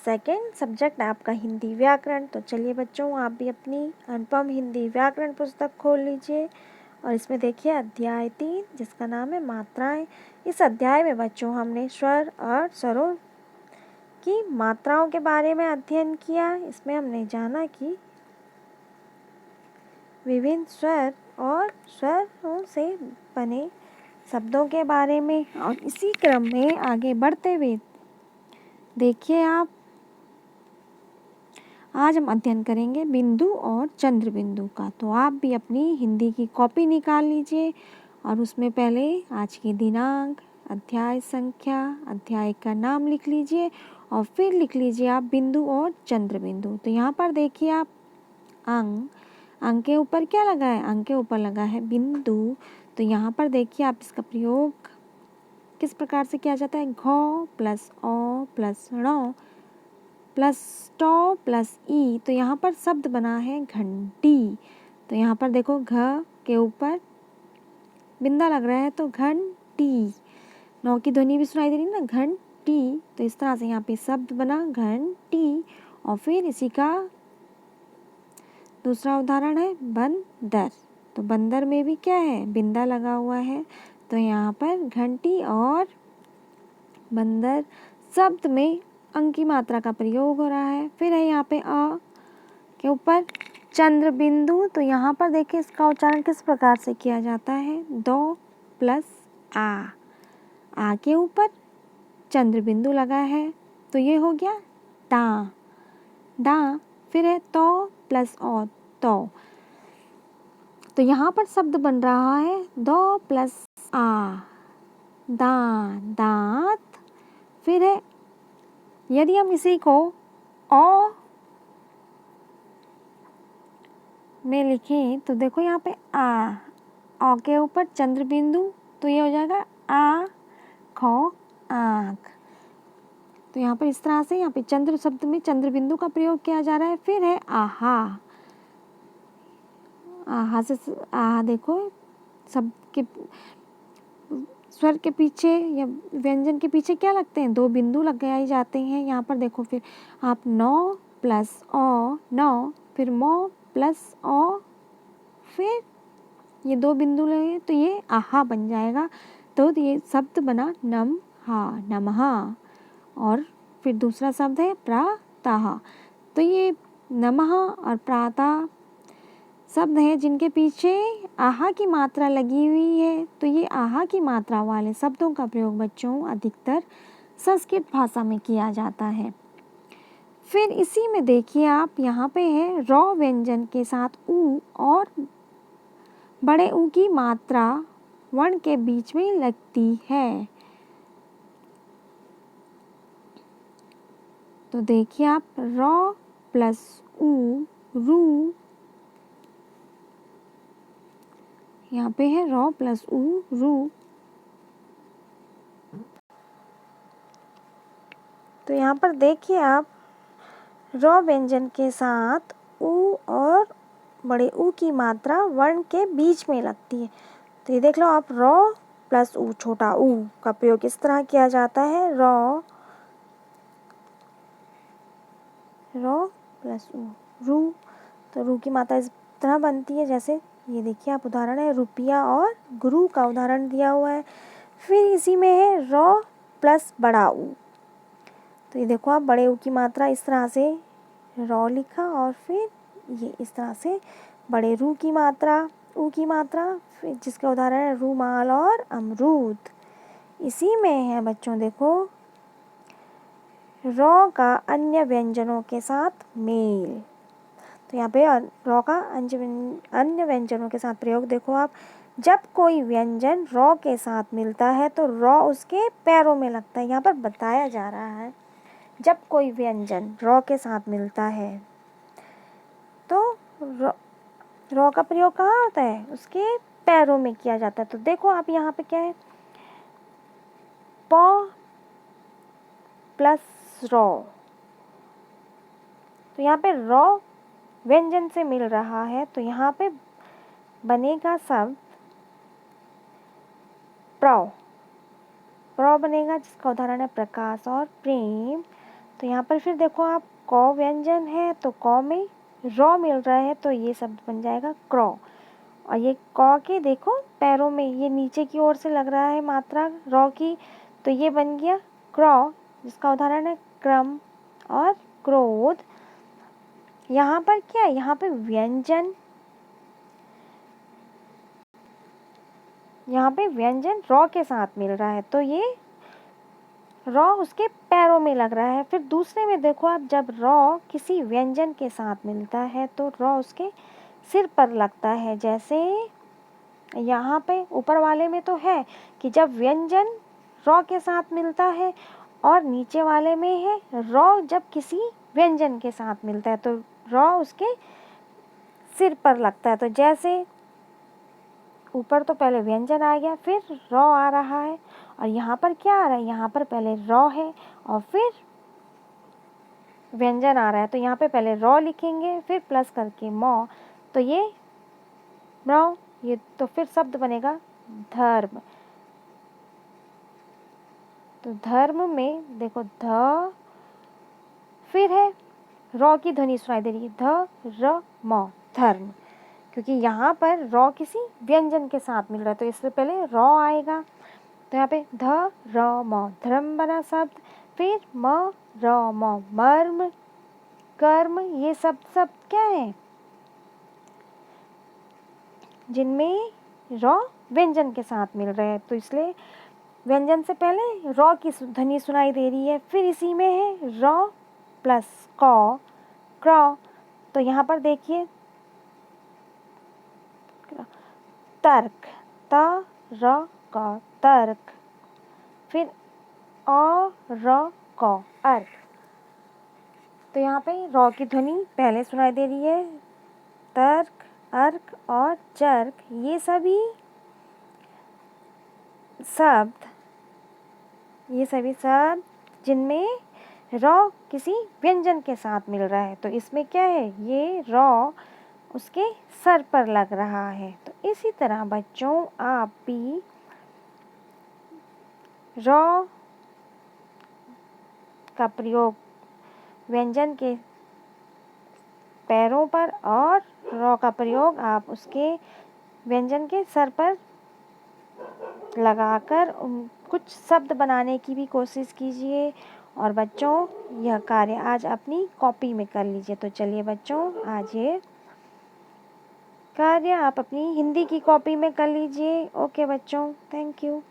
Second subject आपका हिंदी व्याकरण। तो चलिए बच्चों, आप भी अपनी अनुपम हिंदी व्याकरण पुस्तक खोल लीजिए और इसमें देखिए अध्याय 3, जिसका नाम है मात्राएं। इस अध्याय में बच्चों हमने स्वर और स्वरों की मात्राओं के बारे में अध्ययन किया। इसमें हमने जाना कि विभिन्न स्वर और स्वरों से बने शब्दों के बारे में। और इसी क्रम में आगे बढ़ते हुए देखिए आप, आज हम अध्ययन करेंगे बिंदु और चंद्र बिंदु का। तो आप भी अपनी हिंदी की कॉपी निकाल लीजिए और उसमें पहले आज की दिनांक, अध्याय संख्या, अध्याय का नाम लिख लीजिए और फिर लिख लीजिए आप बिंदु और चंद्र बिंदु। तो यहाँ पर देखिए आप अंक के ऊपर क्या लगा है? अंक के ऊपर लगा है बिंदु। तो यहाँ पर देखिए आप, इसका प्रयोग किस प्रकार से किया जाता है? घ प्लस औ प्लस ण प्लस ट प्लस ई। तो यहाँ पर शब्द बना है घंटी। तो यहाँ पर देखो, घ के ऊपर बिंदा लग रहा है तो घंटी। नौ की ध्वनि भी सुनाई दे रही है ना, घंटी। तो इस तरह से यहाँ पे शब्द बना घंटी। और फिर इसी का दूसरा उदाहरण है बंदर। तो बंदर में भी क्या है? बिंदा लगा हुआ है। तो यहाँ पर घंटी और बंदर शब्द में अंक की मात्रा का प्रयोग हो रहा है। फिर है यहाँ पे अ के ऊपर चंद्र बिंदु। तो यहाँ पर देखिए इसका उच्चारण किस प्रकार से किया जाता है? दो प्लस आ के ऊपर चंद्र बिंदु लगा है तो ये हो गया डा। फिर है तो प्लस औ तो। तो यहाँ पर शब्द बन रहा है दो प्लस आ, दांत। फिर है, यदि हम इसी को औ में लिखें तो देखो यहाँ पे औ के ऊपर चंद्र बिंदु, तो ये हो जाएगा आ ख आँख। तो यहाँ पर इस तरह से यहाँ पे चंद्र शब्द में चंद्र बिंदु का प्रयोग किया जा रहा है। फिर है आहा। आहा से आहा देखो, शब्द के स्वर के पीछे या व्यंजन के पीछे क्या लगते हैं? दो बिंदु लगाए जाते हैं। यहाँ पर देखो, फिर आप नौ प्लस औ नौ, फिर मौ प्लस औ, फिर ये दो बिंदु लगे तो ये आहा बन जाएगा। तो ये शब्द बना नमहा। और फिर दूसरा शब्द है प्रातः। तो ये नमः और प्रातः शब्द हैं जिनके पीछे आहा की मात्रा लगी हुई है। तो ये आहा की मात्रा वाले शब्दों का प्रयोग बच्चों अधिकतर संस्कृत भाषा में किया जाता है। फिर इसी में देखिए आप, यहाँ पे है रॉ व्यंजन के साथ ऊ और बड़े ऊ की मात्रा वर्ण के बीच में लगती है। तो देखिए आप, रॉ प्लस ऊ रू, यहाँ पे है रॉ प्लस ऊ रू। तो यहाँ पर देखिए आप, रॉ व्यंजन के साथ ऊ और बड़े ऊ की मात्रा वर्ण के बीच में लगती है। तो ये देख लो आप, रॉ प्लस ऊ छोटा ऊ का प्रयोग इस तरह किया जाता है, रॉ प्लस ऊ रू। तो रू की मात्रा इस तरह बनती है, जैसे ये देखिए आप, उदाहरण है रुपया और गुरु का उदाहरण दिया हुआ है। फिर इसी में है रॉ प्लस बड़ा ऊ। तो ये देखो आप, बड़े ऊ की मात्रा इस तरह से रॉ लिखा और फिर ये इस तरह से बड़े रू की मात्रा, ऊ की मात्रा, फिर जिसका उदाहरण है रूमाल और अमरूद। इसी में है बच्चों देखो, रॉ का अन्य व्यंजनों के साथ मेल। तो यहाँ पे रॉ का अन्य व्यंजनों के साथ प्रयोग देखो आप, जब कोई व्यंजन रॉ के साथ मिलता है तो रॉ उसके पैरों में लगता है। यहाँ पर बताया जा रहा है, जब कोई व्यंजन रॉ के साथ मिलता है तो रॉ का प्रयोग कहाँ होता है? उसके पैरों में किया जाता है। तो देखो आप, यहाँ पे क्या है? प प्लस रॉ। तो यहाँ पे रॉ व्यंजन से मिल रहा है, तो यहाँ पे बनेगा शब्द प्र बनेगा, जिसका उदाहरण है प्रकाश और प्रेम। तो यहाँ पर फिर देखो आप क व्यंजन है तो क में र मिल रहा है तो ये शब्द बन जाएगा क्रॉ। और ये क के देखो पैरों में ये नीचे की ओर से लग रहा है मात्रा र की, तो ये बन गया क्रॉ, जिसका उदाहरण है क्रम और क्रोध। यहाँ पर क्या है, यहाँ पे व्यंजन, यहाँ पे व्यंजन र के साथ मिल रहा है तो ये र उसके पैरों में लग रहा है। फिर दूसरे में देखो आप, जब र किसी व्यंजन के साथ मिलता है तो र उसके सिर पर लगता है। जैसे यहाँ पे ऊपर वाले में तो है कि जब व्यंजन र के साथ मिलता है, और नीचे वाले में है र जब किसी व्यंजन के साथ मिलता है तो र उसके सिर पर लगता है। तो जैसे ऊपर तो पहले व्यंजन आ गया, फिर र आ रहा है, और यहाँ पर क्या आ रहा है, यहाँ पर पहले र है और फिर व्यंजन आ रहा है। तो यहाँ पे पहले र लिखेंगे फिर प्लस करके म, तो ये म, ये तो फिर शब्द बनेगा धर्म। तो धर्म में देखो ध, फिर है र की ध्वनि सुनाई दे रही है, ध र म, धर्म। क्योंकि यहाँ पर र किसी व्यंजन के साथ मिल रहा है तो इससे पहले र आएगा। तो यहाँ पे ध र म, धर्म बना शब्द। फिर म र म, मर्म, कर्म, ये सब क्या है, जिनमें र व्यंजन के साथ मिल रहे हैं, तो इसलिए व्यंजन से पहले र की ध्वनि सुनाई दे रही है। फिर इसी में है र प्लस क, क्रॉ। तो यहाँ पर देखिए तर्क, त र क, तर्क। फिर अ र क, अर्क। तो यहाँ पे र की ध्वनि पहले सुनाई दे रही है। तर्क, अर्क और चर्क, ये सभी शब्द जिनमें र किसी व्यंजन के साथ मिल रहा है। तो इसमें क्या है, ये र उसके सर पर लग रहा है। तो इसी तरह बच्चों आप भी र का प्रयोग व्यंजन के पैरों पर और र का प्रयोग आप उसके व्यंजन के सर पर लगाकर कुछ शब्द बनाने की भी कोशिश कीजिए। और बच्चों यह कार्य आज अपनी कॉपी में कर लीजिए। तो चलिए बच्चों, आज ये कार्य आप अपनी हिंदी की कॉपी में कर लीजिए। ओके बच्चों, थैंक यू।